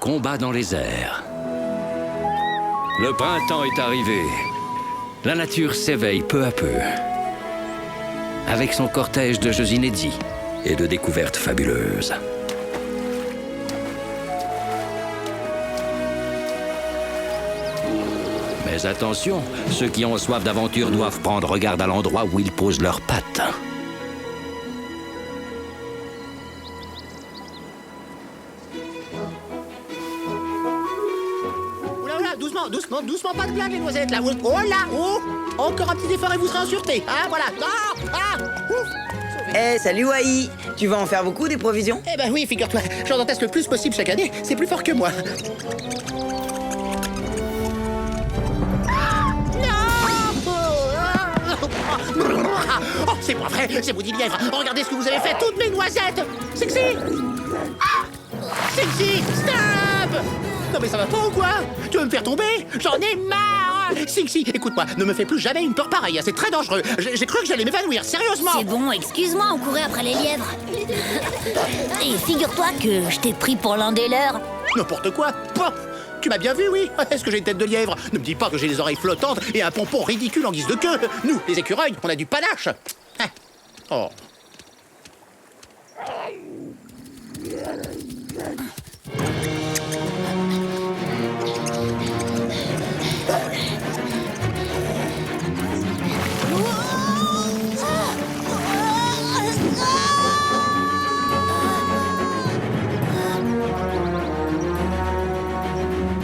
combat dans les airs. Le printemps est arrivé. La nature s'éveille peu à peu, avec son cortège de jeux inédits et de découvertes fabuleuses. Mais attention, ceux qui ont soif d'aventure doivent prendre garde à l'endroit où ils posent leurs pattes. Doucement, pas de blague les noisettes là. Oh là, oh. Encore un petit effort et vous serez en sûreté. Ah voilà. Eh, salut Wai. Tu vas en faire beaucoup des provisions? Eh ben oui, figure-toi, j'en entasse le plus possible chaque année. C'est plus fort que moi. Oh, c'est pas vrai, c'est vous dit lièvre. Regardez ce que vous avez fait, toutes mes noisettes. Sexy. Sexy, stop. Non mais ça va pas ou quoi? Tu veux me faire tomber? J'en ai marre. Sexy, écoute-moi, ne me fais plus jamais une peur pareille, c'est très dangereux. J'ai cru que j'allais m'évanouir, sérieusement. C'est bon, excuse-moi, on courait après les lièvres. Et figure-toi que je t'ai pris pour l'un des leurs. N'importe quoi. Pouah. Tu m'as bien vu, oui. Est-ce que j'ai une tête de lièvre? Ne me dis pas que j'ai les oreilles flottantes et un pompon ridicule en guise de queue. Nous, les écureuils, on a du panache. Oh.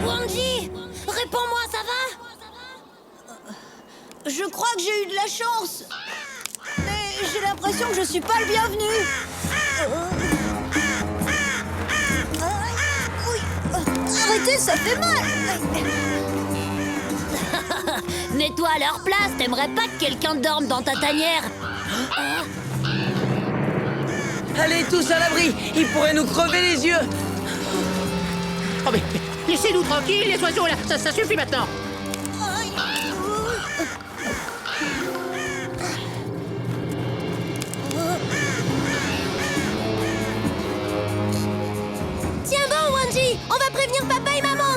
Wanji, réponds-moi, ça va? Je crois que j'ai eu de la chance. Mais j'ai l'impression que je suis pas le bienvenu. Oui. Arrêtez, ça fait mal. Mets-toi à leur place, t'aimerais pas que quelqu'un dorme dans ta tanière? Allez, tous à l'abri. Ils pourraient nous crever les yeux. Oh mais laissez-nous tranquilles, les oiseaux, là. Ça suffit maintenant. Tiens bon, Wanji, on va prévenir papa et maman.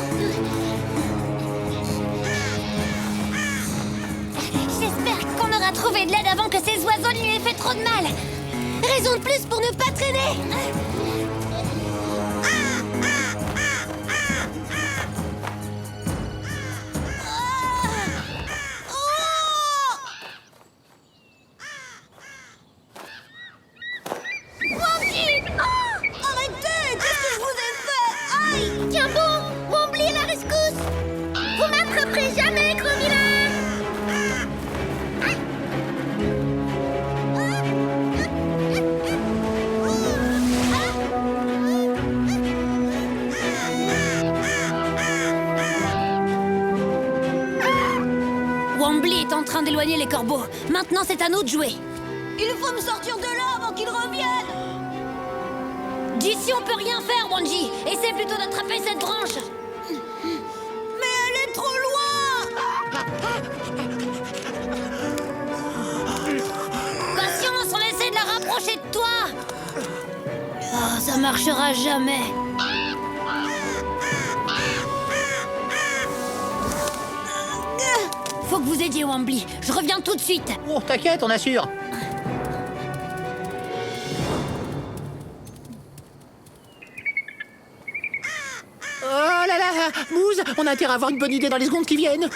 J'espère qu'on aura trouvé de l'aide avant que ces oiseaux lui aient fait trop de mal. Raison de plus pour ne pas traîner. Arrêtez! Qu'est-ce que je vous ai fait? Aïe! Tiens bon, Wombly à la rescousse. Vous m'attraperez jamais, gros vilain. Wombly est en train d'éloigner les corbeaux. Maintenant, c'est à nous de jouer. Il faut me sortir de là avant qu'il revienne. D'ici, on peut rien faire, Wanji. Essaie plutôt d'attraper cette branche. Mais elle est trop loin. Patience, on essaie de la rapprocher de toi. Oh, ça marchera jamais. Faut que vous aidiez Wombly. Je reviens tout de suite. Oh, t'inquiète, on assure. Oh là là, Mouze, on a intérêt à avoir une bonne idée dans les secondes qui viennent.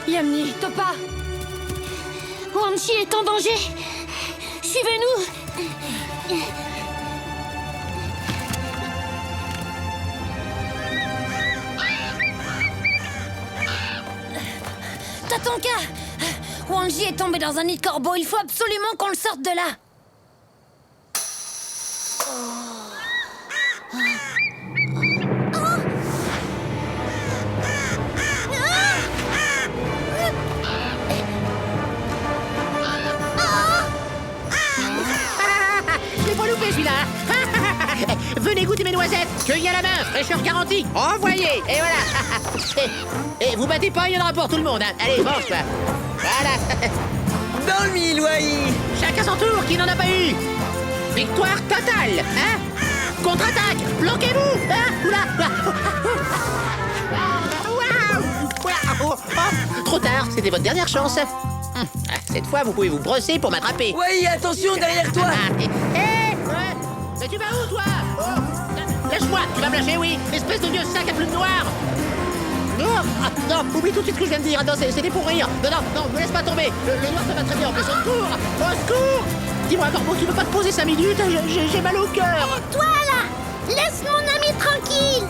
Yamni, Topa, Wanji est en danger. Suivez-nous. Tatonka, Wanji est tombé dans un nid de corbeau. Il faut absolument qu'on le sorte de là. Je l'ai pas loupé celui-là. Venez goûter apporté mes noisettes. Cueillis à la main, fraîcheur garantie. Envoyez. Et voilà. Et vous battez pas, il y en aura pour tout le monde. Hein. Allez, mange, toi. Voilà. Dans le mille, Wai. Chacun son tour, qui n'en a pas eu. Victoire totale, hein. Contre-attaque, planquez-vous, hein. Oula. Waouh. Trop tard, c'était votre dernière chance. Cette fois, vous pouvez vous brosser pour m'attraper. Wai, attention derrière toi. Mais tu vas où, toi? Lâche-moi, tu vas me lâcher, oui. Espèce de vieux sac à plumes noires. Non, oublie tout de suite ce que je viens de dire. Non, c'était pour rire. Non, me laisse pas tomber. Le noir, ça va très bien. Au secours. Au secours. Dis-moi, Corbeau, tu peux pas te poser 5 minutes? J'ai mal au cœur. Et toi, là, laisse mon ami tranquille.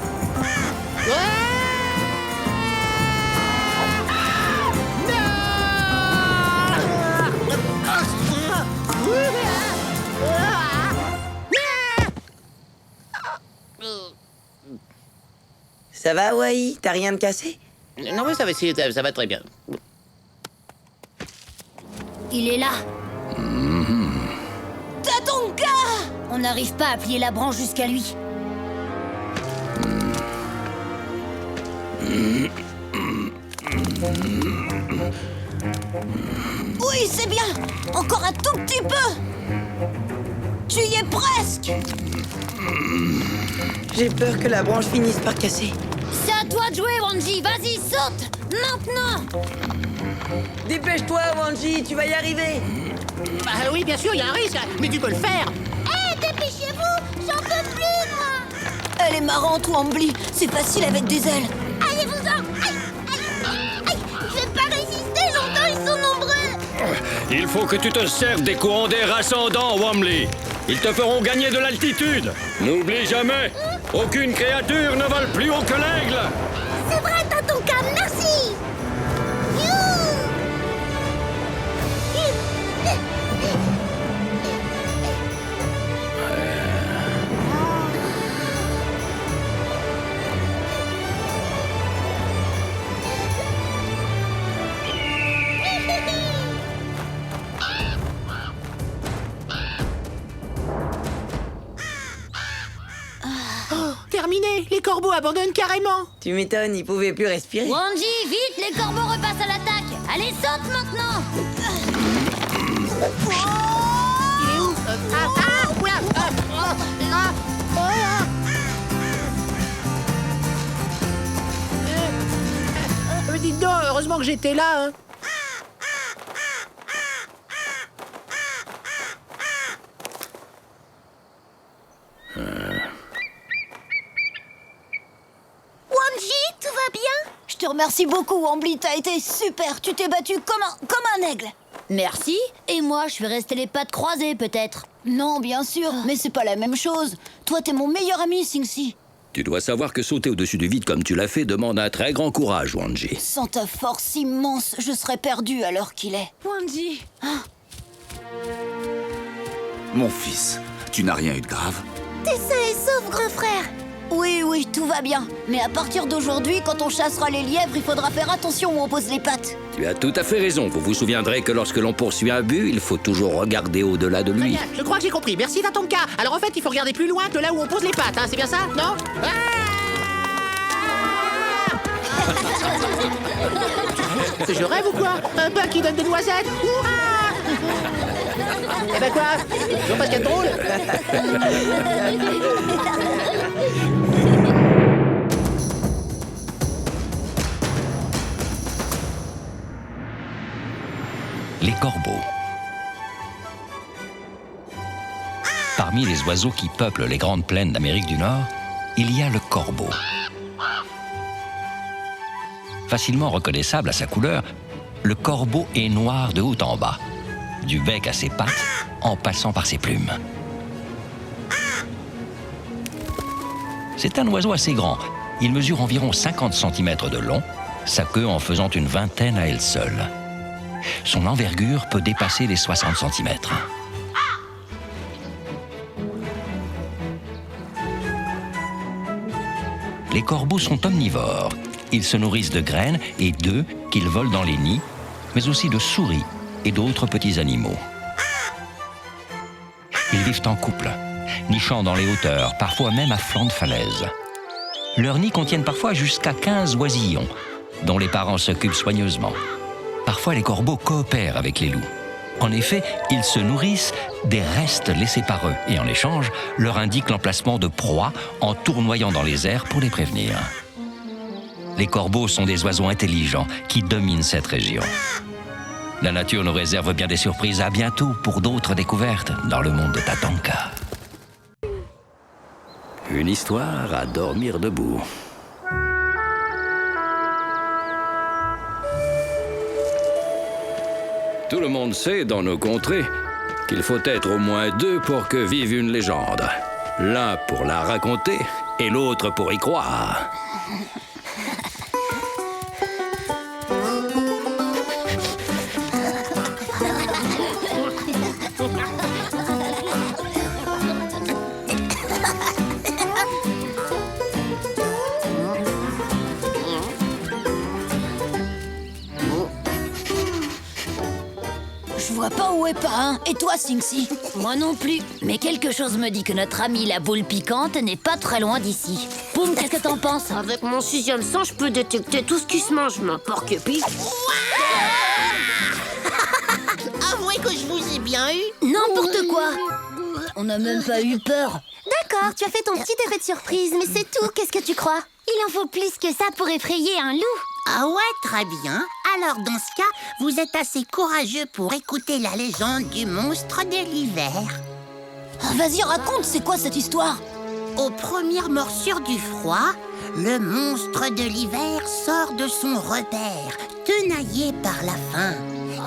Ça va, Wai? T'as rien de cassé? Non, mais ça va très bien. Il est là. Tatonka! On n'arrive pas à plier la branche jusqu'à lui. Oui, c'est bien. Encore un tout petit peu. Tu y es presque. J'ai peur que la branche finisse par casser. C'est à toi de jouer, Wanji. Vas-y, saute. Maintenant. Dépêche-toi, Wanji, tu vas y arriver. Bah oui, bien sûr, il y a un risque, mais tu peux le faire. Hé, dépêchez-vous. J'en peux plus, moi. Elle est marrante, Wambly. C'est facile avec des ailes. Allez-vous-en. Aïe. Je vais pas résister longtemps, ils sont nombreux. Il faut que tu te serves des courants d'air ascendants, Wamley. Ils te feront gagner de l'altitude. N'oublie jamais, aucune créature ne vole plus haut que l'aigle. C'est vrai, Tatonka, merci. Terminé, les corbeaux abandonnent carrément. Tu m'étonnes, il pouvait plus respirer. Wanji, vite, les corbeaux repassent à l'attaque. Allez, saute maintenant. Il est où? Oula. Dites donc, heureusement que j'étais là, hein. Wanji, tout va bien? Je te remercie beaucoup, Wambly. T'as été super. Tu t'es battu comme un aigle. Merci. Et moi, je vais rester les pattes croisées, peut-être. Non, bien sûr, mais c'est pas la même chose. Toi, t'es mon meilleur ami, Singsi. Tu dois savoir que sauter au-dessus du vide comme tu l'as fait demande un très grand courage, Wanji. Sans ta force immense, je serais perdu à l'heure qu'il est. Wanji. Mon fils, tu n'as rien eu de grave? T'es sain et sauf, grand frère. Oui, tout va bien. Mais à partir d'aujourd'hui, quand on chassera les lièvres, il faudra faire attention où on pose les pattes. Tu as tout à fait raison. Vous vous souviendrez que lorsque l'on poursuit un but, il faut toujours regarder au-delà de Très lui. bien, je crois que j'ai compris. Merci, Tatonka. Alors en fait, il faut regarder plus loin que là où on pose les pattes, hein. C'est bien ça? Non? Je rêve ou quoi? Un bain qui donne des noisettes? Hurrah! Eh ben quoi? Je vois pas ce qu'il y a de drôle. Les corbeaux. Parmi les oiseaux qui peuplent les grandes plaines d'Amérique du Nord, il y a le corbeau. Facilement reconnaissable à sa couleur, le corbeau est noir de haut en bas, du bec à ses pattes, en passant par ses plumes. C'est un oiseau assez grand. Il mesure environ 50 cm de long, sa queue en faisant une vingtaine à elle seule. Son envergure peut dépasser les 60 cm. Les corbeaux sont omnivores. Ils se nourrissent de graines et d'œufs qu'ils volent dans les nids, mais aussi de souris et d'autres petits animaux. Ils vivent en couple. nichant dans les hauteurs, parfois même à flanc de falaise. Leurs nids contiennent parfois jusqu'à 15 oisillons, dont les parents s'occupent soigneusement. Parfois, les corbeaux coopèrent avec les loups. En effet, ils se nourrissent des restes laissés par eux et en échange, leur indiquent l'emplacement de proies en tournoyant dans les airs pour les prévenir. Les corbeaux sont des oiseaux intelligents qui dominent cette région. La nature nous réserve bien des surprises. À bientôt pour d'autres découvertes dans le monde de Tatanka. Une histoire à dormir debout. Tout le monde sait dans nos contrées qu'il faut être au moins deux pour que vive une légende. L'un pour la raconter et l'autre pour y croire. Je vois pas où est Pain. Et toi, Sinxi? Moi non plus. Mais quelque chose me dit que notre amie la boule piquante n'est pas très loin d'ici. Poum, qu'est-ce que t'en penses? Avec mon 6e sens, je peux détecter tout ce qui se mange, ma porque-épice. Avouez que je vous ai bien eu. N'importe quoi. On n'a même pas eu peur. D'accord, tu as fait ton petit effet de surprise, mais c'est tout, qu'est-ce que tu crois? Il en faut plus que ça pour effrayer un loup. Ah ouais, très bien. Alors dans ce cas, vous êtes assez courageux pour écouter la légende du monstre de l'hiver. Ah, vas-y, raconte, c'est quoi cette histoire? Aux premières morsures du froid, le monstre de l'hiver sort de son repère, tenaillé par la faim,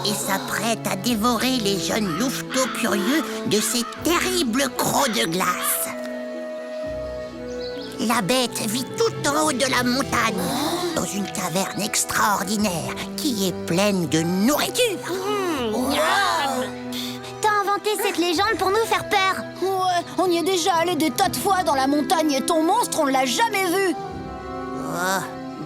et s'apprête à dévorer les jeunes louveteaux curieux de ses terribles crocs de glace. La bête vit tout en haut de la montagne, dans une caverne extraordinaire qui est pleine de nourriture. T'as inventé cette légende pour nous faire peur. Ouais, on y est déjà allé des tas de fois dans la montagne et ton monstre, on l'a jamais vu.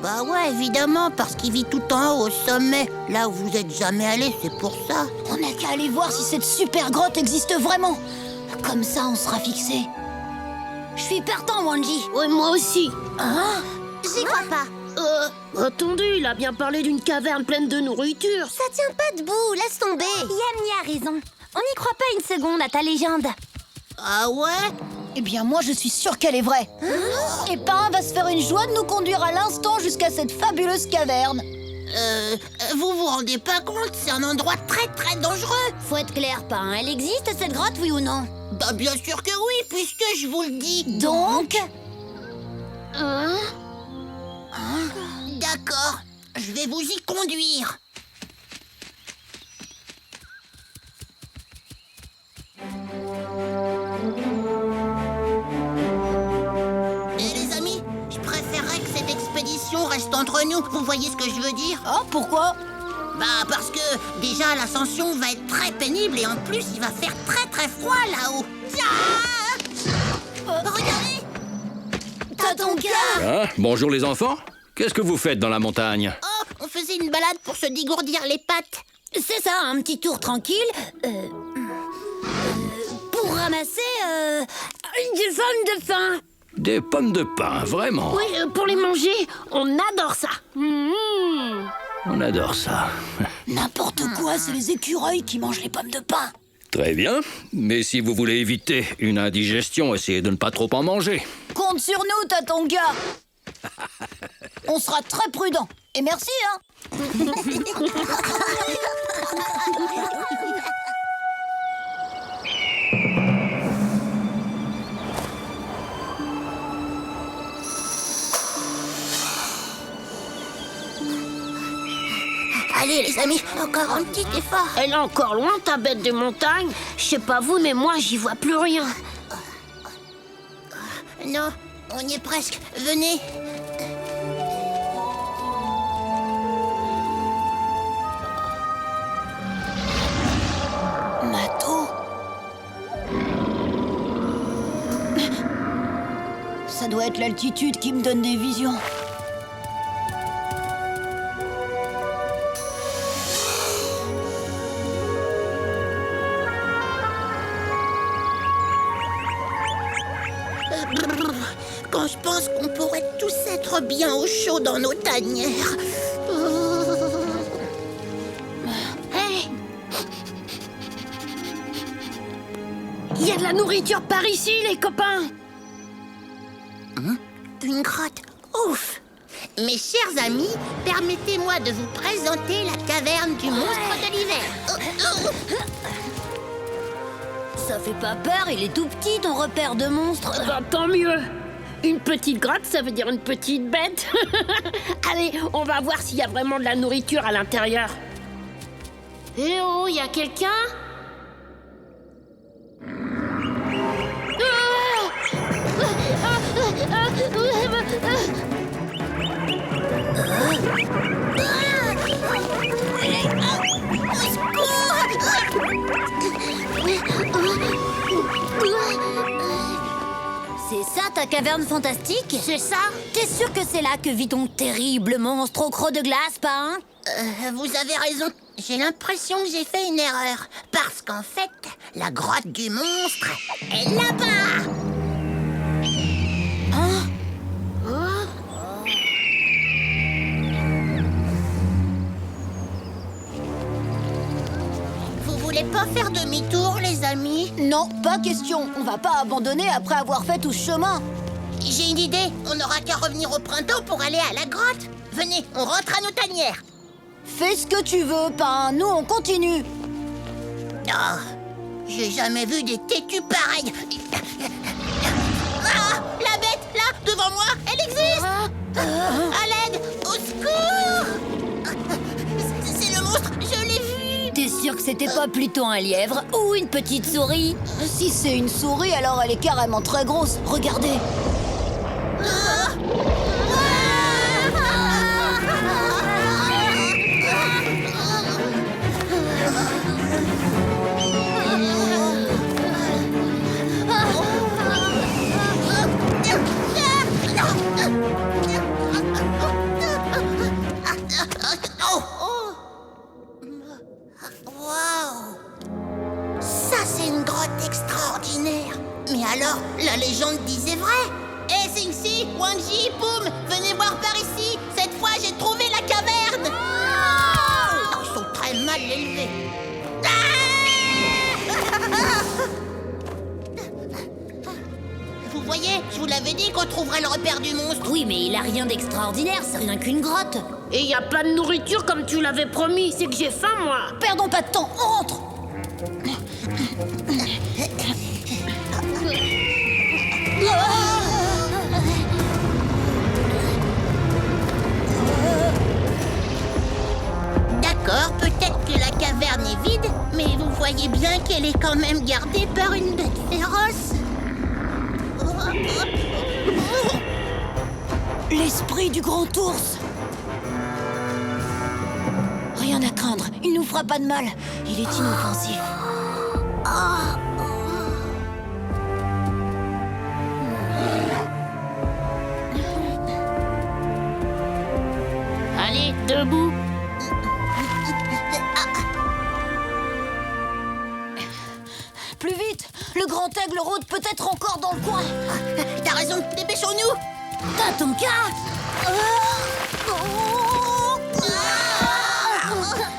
Bah ouais, évidemment, parce qu'il vit tout en haut, au sommet, là où vous êtes jamais allé, c'est pour ça. On n'a qu'à aller voir si cette super grotte existe vraiment. Comme ça, on sera fixé. Je suis partant, Wanji. Ouais, moi aussi. Hein? J'y crois pas. Attendez, il a bien parlé d'une caverne pleine de nourriture. Ça tient pas debout, laisse tomber. Yamni a raison. On n'y croit pas une seconde à ta légende. Ah ouais? Eh bien, moi, je suis sûre qu'elle est vraie. Et Pain va se faire une joie de nous conduire à l'instant jusqu'à cette fabuleuse caverne. Vous vous rendez pas compte, c'est un endroit très très dangereux. Faut être clair, Pain. Elle existe, cette grotte, oui ou non? Bah bien sûr que oui, puisque je vous le dis. Donc? D'accord, je vais vous y conduire. Et les amis, je préférerais que cette expédition reste entre nous. Vous voyez ce que je veux dire? Ah, pourquoi? Bah parce que déjà l'ascension va être très pénible et en plus il va faire très très froid là-haut. Regardez! Tatanka! Hein? Bonjour les enfants. Qu'est-ce que vous faites dans la montagne? Oh, on faisait une balade pour se dégourdir les pattes. C'est ça, un petit tour tranquille. Pour ramasser des pommes de pin. Des pommes de pin, vraiment? Oui, pour les manger, on adore ça. On adore ça. N'importe quoi, c'est les écureuils qui mangent les pommes de pin. Très bien. Mais si vous voulez éviter une indigestion, essayez de ne pas trop en manger. Compte sur nous, Tatanka. On sera très prudents. Et merci, hein. Allez les amis, encore un petit effort. Elle est encore loin, ta bête de montagne. Je sais pas vous, mais moi, j'y vois plus rien. Non, on y est presque. Venez. Mato. Ça doit être l'altitude qui me donne des visions. Quand je pense qu'on pourrait tous être bien au chaud dans nos tanières. Hé! Il y a de la nourriture par ici, les copains! Une grotte. Ouf! Mes chers amis, permettez-moi de vous présenter la caverne du monstre de l'hiver. Ça fait pas peur, il est tout petit ton repère de monstre. Bah, tant mieux! Une petite grotte, ça veut dire une petite bête. Allez, on va voir s'il y a vraiment de la nourriture à l'intérieur. Eh oh, il y a quelqu'un? C'est ça ta caverne fantastique? C'est ça? T'es sûr que c'est là que vit ton terrible monstre au croc de glace, pas hein? Vous avez raison. J'ai l'impression que j'ai fait une erreur. Parce qu'en fait, la grotte du monstre est là-bas. Vous voulez pas faire demi-tour, les amis? Non, pas question. On va pas abandonner après avoir fait tout ce chemin. J'ai une idée. On n'aura qu'à revenir au printemps pour aller à la grotte. Venez, on rentre à nos tanières. Fais ce que tu veux, Pain. Nous, on continue. Oh, j'ai jamais vu des têtus pareils. Ah, la bête, là, devant moi, elle existe. À l'aide, au secours. C'est le monstre, je l'ai vu. T'es sûr que c'était pas plutôt un lièvre ou une petite souris? Si c'est une souris, alors elle est carrément très grosse. Regardez. Waouh! Ça, c'est une grotte extraordinaire. Mais alors, la légende disait vrai. Eh, Singsi, Wanji, Poum, venez voir par ici. Cette fois, j'ai trouvé la caverne. Oh, ils sont très mal élevés. Vous voyez, je vous l'avais dit qu'on trouverait le repère du monstre. Oui, mais il a rien d'extraordinaire, c'est rien qu'une grotte. Et il y a pas de nourriture comme tu l'avais promis. C'est que j'ai faim, moi. Perdons pas de temps, on rentre. D'accord, peut-être que la caverne est vide, mais vous voyez bien qu'elle est quand même gardée par une bête féroce. L'esprit du grand ours. Rien à craindre, il nous fera pas de mal. Il est inoffensif. Allez, debout. Plus vite, le grand aigle rôde peut-être encore dans le coin. T'as raison, dépêchons-nous. Tatonka!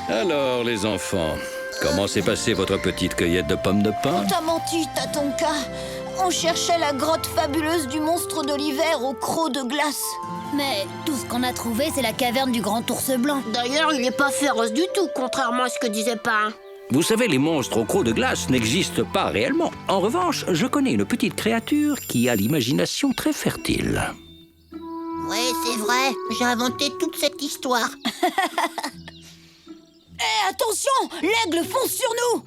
Alors, les enfants, comment s'est passée votre petite cueillette de pommes de pin? On t'a menti, Tatonka. On cherchait la grotte fabuleuse du monstre de l'hiver au croc de glace. Mais tout ce qu'on a trouvé, c'est la caverne du grand ours blanc. D'ailleurs, il n'est pas féroce du tout, contrairement à ce que disait Pain. Vous savez, les monstres au croc de glace n'existent pas réellement. En revanche, je connais une petite créature qui a l'imagination très fertile. Ouais, c'est vrai, j'ai inventé toute cette histoire. Hé, attention, l'aigle fonce sur nous.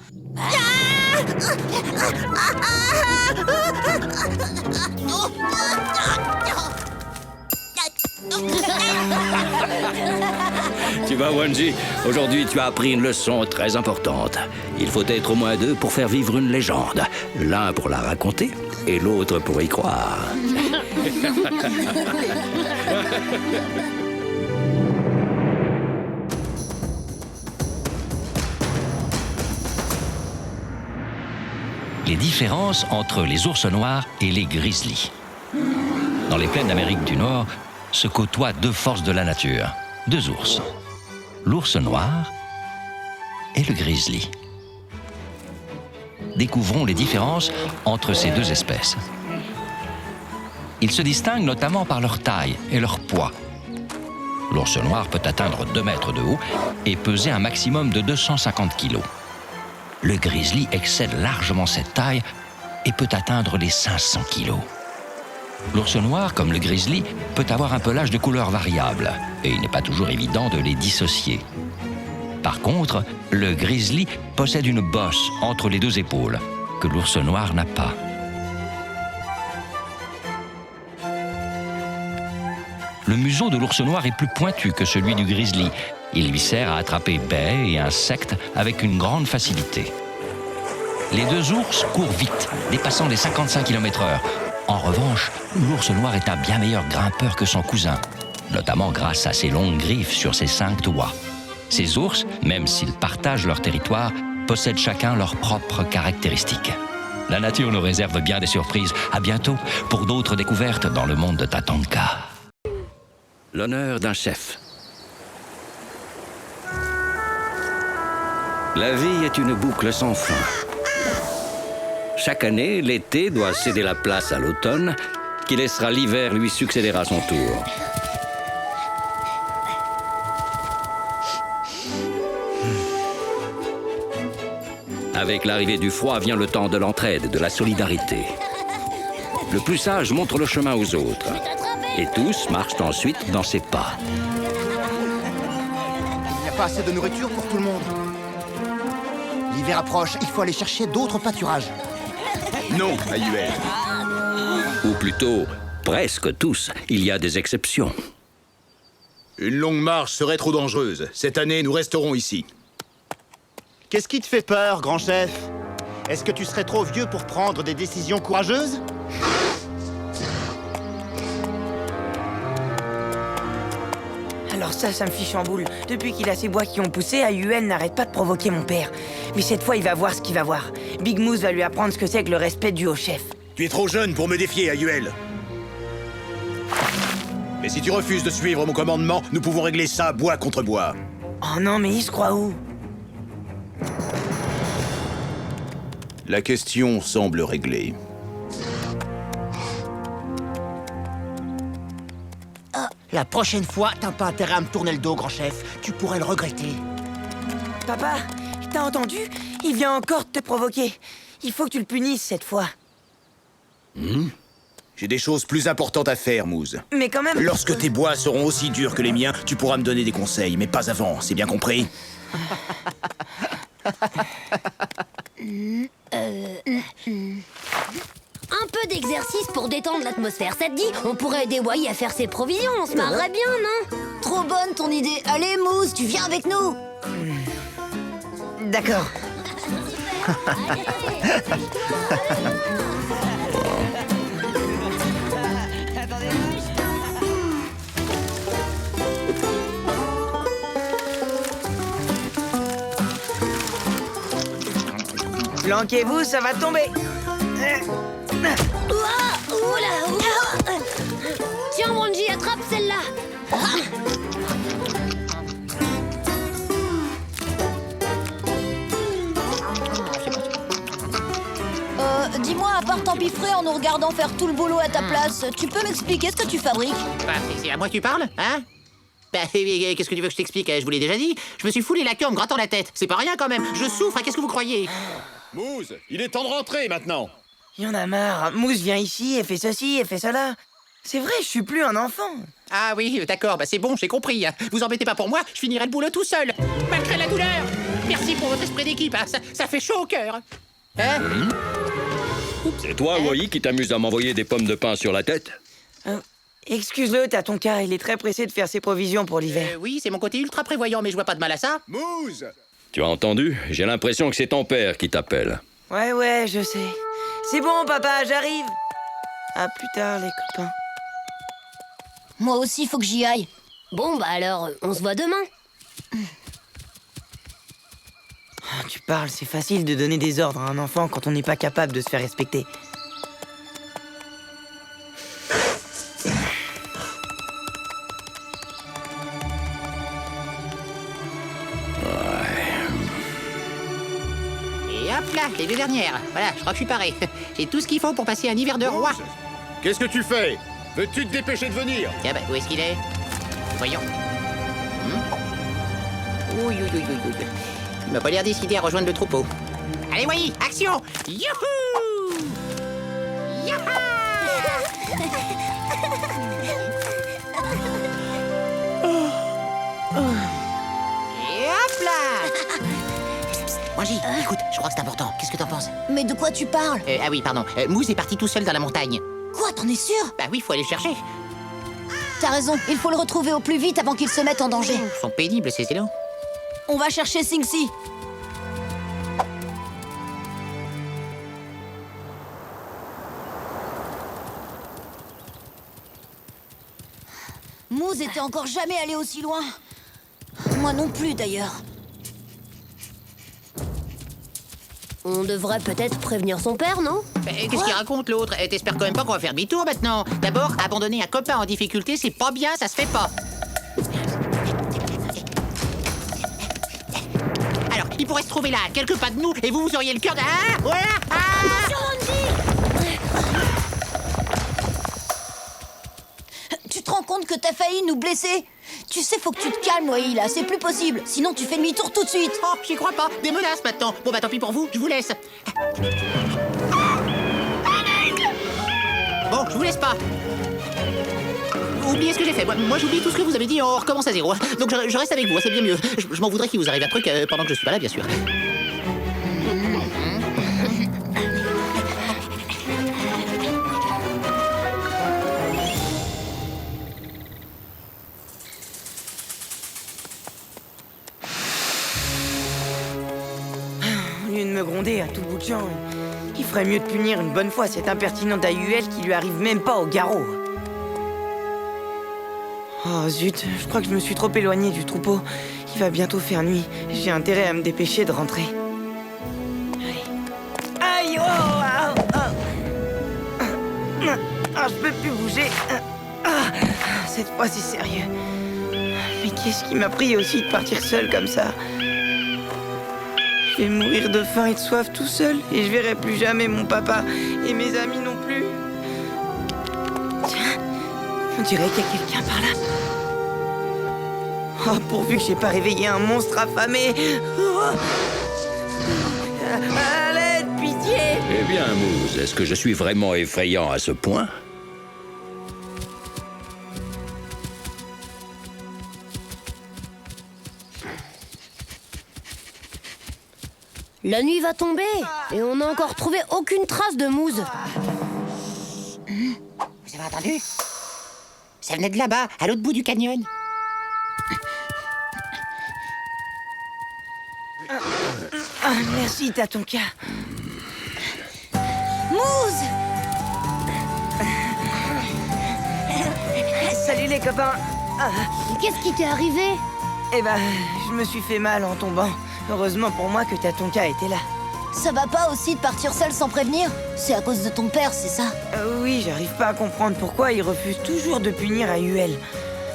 Tu vois, Wanji, aujourd'hui tu as appris une leçon très importante. Il faut être au moins deux pour faire vivre une légende. L'un pour la raconter et l'autre pour y croire. Les différences entre les ours noirs et les grizzlies. Dans les plaines d'Amérique du Nord se côtoient deux forces de la nature, deux ours. L'ours noir et le grizzly. Découvrons les différences entre ces deux espèces. Ils se distinguent notamment par leur taille et leur poids. L'ours noir peut atteindre 2 mètres de haut et peser un maximum de 250 kilos. Le grizzly excède largement cette taille et peut atteindre les 500 kilos. L'ours noir, comme le grizzly, peut avoir un pelage de couleur variable et il n'est pas toujours évident de les dissocier. Par contre, le grizzly possède une bosse entre les deux épaules que l'ours noir n'a pas. Le museau de l'ours noir est plus pointu que celui du grizzly. Il lui sert à attraper baies et insectes avec une grande facilité. Les deux ours courent vite, dépassant les 55 km/h. En revanche, l'ours noir est un bien meilleur grimpeur que son cousin, notamment grâce à ses longues griffes sur ses 5 doigts. Ces ours, même s'ils partagent leur territoire, possèdent chacun leurs propres caractéristiques. La nature nous réserve bien des surprises. À bientôt pour d'autres découvertes dans le monde de Tatanka. L'honneur d'un chef. La vie est une boucle sans fin. Chaque année, l'été doit céder la place à l'automne, qui laissera l'hiver lui succéder à son tour. Avec l'arrivée du froid vient le temps de l'entraide, de la solidarité. Le plus sage montre le chemin aux autres. Et tous marchent ensuite dans ses pas. Il n'y a pas assez de nourriture pour tout le monde. L'hiver approche, il faut aller chercher d'autres pâturages. Non, Ayuel. Ou plutôt, presque tous. Il y a des exceptions. Une longue marche serait trop dangereuse. Cette année, nous resterons ici. Qu'est-ce qui te fait peur, grand chef? Est-ce que tu serais trop vieux pour prendre des décisions courageuses? Alors ça me fiche en boule. Depuis qu'il a ces bois qui ont poussé, Ayuel n'arrête pas de provoquer mon père. Mais cette fois, il va voir ce qu'il va voir. Big Moose va lui apprendre ce que c'est que le respect dû au chef. Tu es trop jeune pour me défier, Ayuel. Mais si tu refuses de suivre mon commandement, nous pouvons régler ça bois contre bois. Oh non, mais il se croit où? La question semble réglée. La prochaine fois, t'as pas intérêt à me tourner le dos, grand chef. Tu pourrais le regretter. Papa, t'as entendu? Il vient encore te provoquer. Il faut que tu le punisses cette fois. J'ai des choses plus importantes à faire, Moose. Mais quand même... Lorsque tes bois seront aussi durs que les miens, tu pourras me donner des conseils, mais pas avant, c'est bien compris? Un peu d'exercice pour détendre l'atmosphère, ça te dit? On pourrait aider Wai à faire ses provisions, on se marrerait bien, non? Trop bonne ton idée. Allez, Mousse, tu viens avec nous. D'accord. Planquez-vous, ça va tomber. Tiens, Wanji, attrape celle-là. Dis-moi, à part t'empiffrer en nous regardant faire tout le boulot à ta place, tu peux m'expliquer ce que tu fabriques? Bah, c'est à moi que tu parles, hein? Bah, qu'est-ce que tu veux que je t'explique? Je vous l'ai déjà dit. Je me suis foulé la queue en me grattant la tête. C'est pas rien quand même. Je souffre, qu'est-ce que vous croyez? Moose, il est temps de rentrer maintenant. Il y en a marre. Mousse vient ici et fait ceci et fait cela. C'est vrai, je suis plus un enfant. Ah oui, d'accord, bah c'est bon, j'ai compris. Vous embêtez pas pour moi, je finirai le boulot tout seul. Malgré la douleur. Merci pour votre esprit d'équipe, hein, ça fait chaud au cœur. Hein? C'est toi, Wai, qui t'amuse à m'envoyer des pommes de pain sur la tête? Excuse-le, Tatonka, il est très pressé de faire ses provisions pour l'hiver. Oui, c'est mon côté ultra prévoyant, mais je vois pas de mal à ça. Moose! Tu as entendu? J'ai l'impression que c'est ton père qui t'appelle. Ouais, je sais. C'est bon, papa, j'arrive. À plus tard, les copains. Moi aussi, faut que j'y aille. Bon, bah alors, on se voit demain. Oh, tu parles, c'est facile de donner des ordres à un enfant quand on n'est pas capable de se faire respecter. Hop là, les deux dernières. Voilà, je crois que je suis paré. J'ai tout ce qu'il faut pour passer un hiver de roi. Qu'est-ce que tu fais? Veux-tu te dépêcher de venir? Tiens, bah, où est-ce qu'il est? Voyons. Oui, oui, oui, oui, oui. Il m'a pas l'air décidé à rejoindre le troupeau. Allez, voyez, action! Youhou! Yaha! Et hop là! Angie, écoute, je crois que c'est important. Qu'est-ce que t'en penses? Mais de quoi tu parles? Ah oui, pardon. Moose est parti tout seul dans la montagne. Quoi, t'en es sûr? Bah oui, faut aller le chercher. T'as raison, il faut le retrouver au plus vite avant qu'il se mette en danger. Ils sont pénibles, ces élos. On va chercher Sing-Si. Moose était encore jamais allé aussi loin. Moi non plus, d'ailleurs. On devrait peut-être prévenir son père, non? Qu'est-ce qu'il raconte, l'autre? T'espères quand même pas qu'on va faire demi-tour, maintenant? D'abord, abandonner un copain en difficulté, c'est pas bien, ça se fait pas. Alors, il pourrait se trouver là, à quelques pas de nous, et vous auriez le cœur de... Ah, voilà! Ah! Tu te rends compte que t'as failli nous blesser? Tu sais, faut que tu te calmes, Wai, là, c'est plus possible. Sinon, tu fais demi-tour tout de suite. Oh, j'y crois pas. Des menaces, maintenant. Bon, bah, tant pis pour vous, je vous laisse. Bon, je vous laisse pas. Oubliez ce que j'ai fait. Moi, j'oublie tout ce que vous avez dit, on recommence à zéro. Donc, je reste avec vous, c'est bien mieux. Je m'en voudrais qu'il vous arrive un truc pendant que je suis pas là, bien sûr. Au lieu de me gronder à tout bout de champ, il ferait mieux de punir une bonne fois cette impertinente AUL qui lui arrive même pas au garrot. Oh zut, je crois que je me suis trop éloigné du troupeau. Il va bientôt faire nuit. J'ai intérêt à me dépêcher de rentrer. Aïe, je peux plus bouger. Cette fois, c'est sérieux. Mais qu'est-ce qui m'a pris aussi de partir seul comme ça? Je vais mourir de faim et de soif tout seul, et je verrai plus jamais mon papa et mes amis non plus. Tiens, on dirait qu'il y a quelqu'un par là. Oh, pourvu que j'ai pas réveillé un monstre affamé. Oh. À l'aide, pitié. Eh bien, Moose, est-ce que je suis vraiment effrayant à ce point? La nuit va tomber et on n'a encore trouvé aucune trace de Moose. Vous avez entendu? Ça venait de là-bas, à l'autre bout du canyon. Merci, Tatonka. Moose! Salut les copains. Qu'est-ce qui t'est arrivé? Eh ben, je me suis fait mal en tombant. Heureusement pour moi que Tatonka était là. Ça va pas aussi de partir seul sans prévenir? C'est à cause de ton père, c'est ça? Oui, j'arrive pas à comprendre pourquoi il refuse toujours de punir AUL.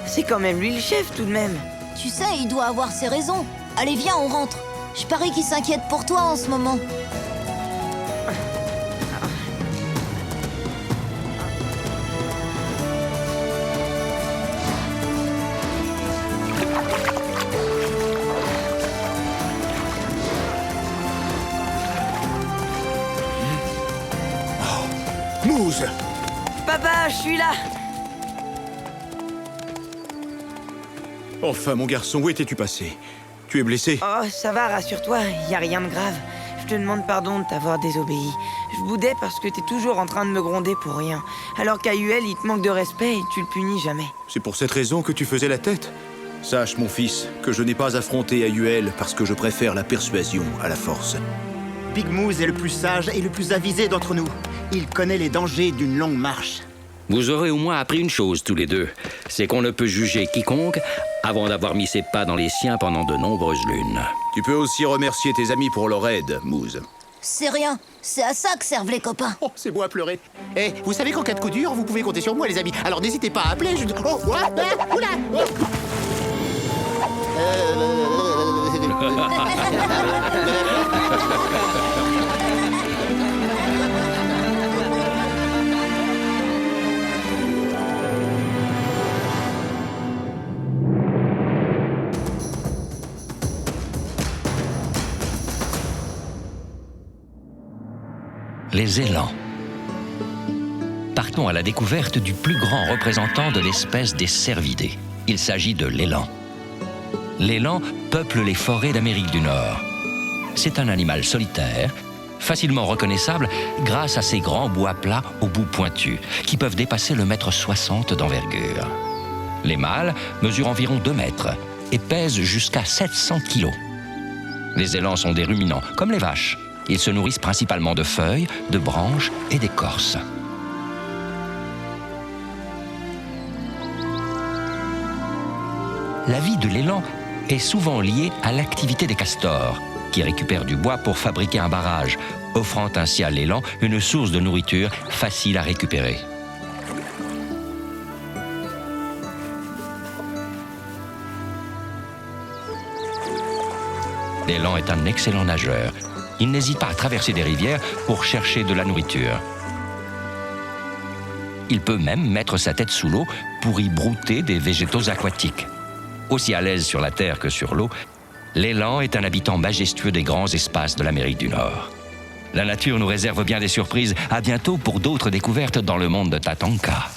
C'est quand même lui le chef tout de même. Tu sais, il doit avoir ses raisons. Allez, viens, on rentre. Je parie qu'il s'inquiète pour toi en ce moment. Moose! Papa, je suis là. Enfin, mon garçon, où étais-tu passé? Tu es blessé? Oh, ça va, rassure-toi, y a rien de grave. Je te demande pardon de t'avoir désobéi. Je boudais parce que t'es toujours en train de me gronder pour rien. Alors qu'à UL, il te manque de respect et tu le punis jamais. C'est pour cette raison que tu faisais la tête? Sache, mon fils, que je n'ai pas affronté AUL parce que je préfère la persuasion à la force. Big Moose est le plus sage et le plus avisé d'entre nous. Il connaît les dangers d'une longue marche. Vous aurez au moins appris une chose tous les deux, c'est qu'on ne peut juger quiconque avant d'avoir mis ses pas dans les siens pendant de nombreuses lunes. Tu peux aussi remercier tes amis pour leur aide, Moose. C'est rien. C'est à ça que servent les copains. Oh, c'est beau à pleurer. Eh, vous savez qu'en cas de coup dur, vous pouvez compter sur moi, les amis. Alors n'hésitez pas à appeler. Oh, oula, oula, oh. les élans. Partons à la découverte du plus grand représentant de l'espèce des cervidés. Il s'agit de l'élan. L'élan peuple les forêts d'Amérique du Nord. C'est un animal solitaire, facilement reconnaissable grâce à ses grands bois plats au bout pointu, qui peuvent dépasser le 1,60 m d'envergure. Les mâles mesurent environ 2 mètres et pèsent jusqu'à 700 kg. Les élans sont des ruminants, comme les vaches. Ils se nourrissent principalement de feuilles, de branches et d'écorces. La vie de l'élan est souvent liée à l'activité des castors, qui récupèrent du bois pour fabriquer un barrage, offrant ainsi à l'élan une source de nourriture facile à récupérer. L'élan est un excellent nageur. Il n'hésite pas à traverser des rivières pour chercher de la nourriture. Il peut même mettre sa tête sous l'eau pour y brouter des végétaux aquatiques. Aussi à l'aise sur la terre que sur l'eau, l'élan est un habitant majestueux des grands espaces de l'Amérique du Nord. La nature nous réserve bien des surprises. À bientôt pour d'autres découvertes dans le monde de Tatanka.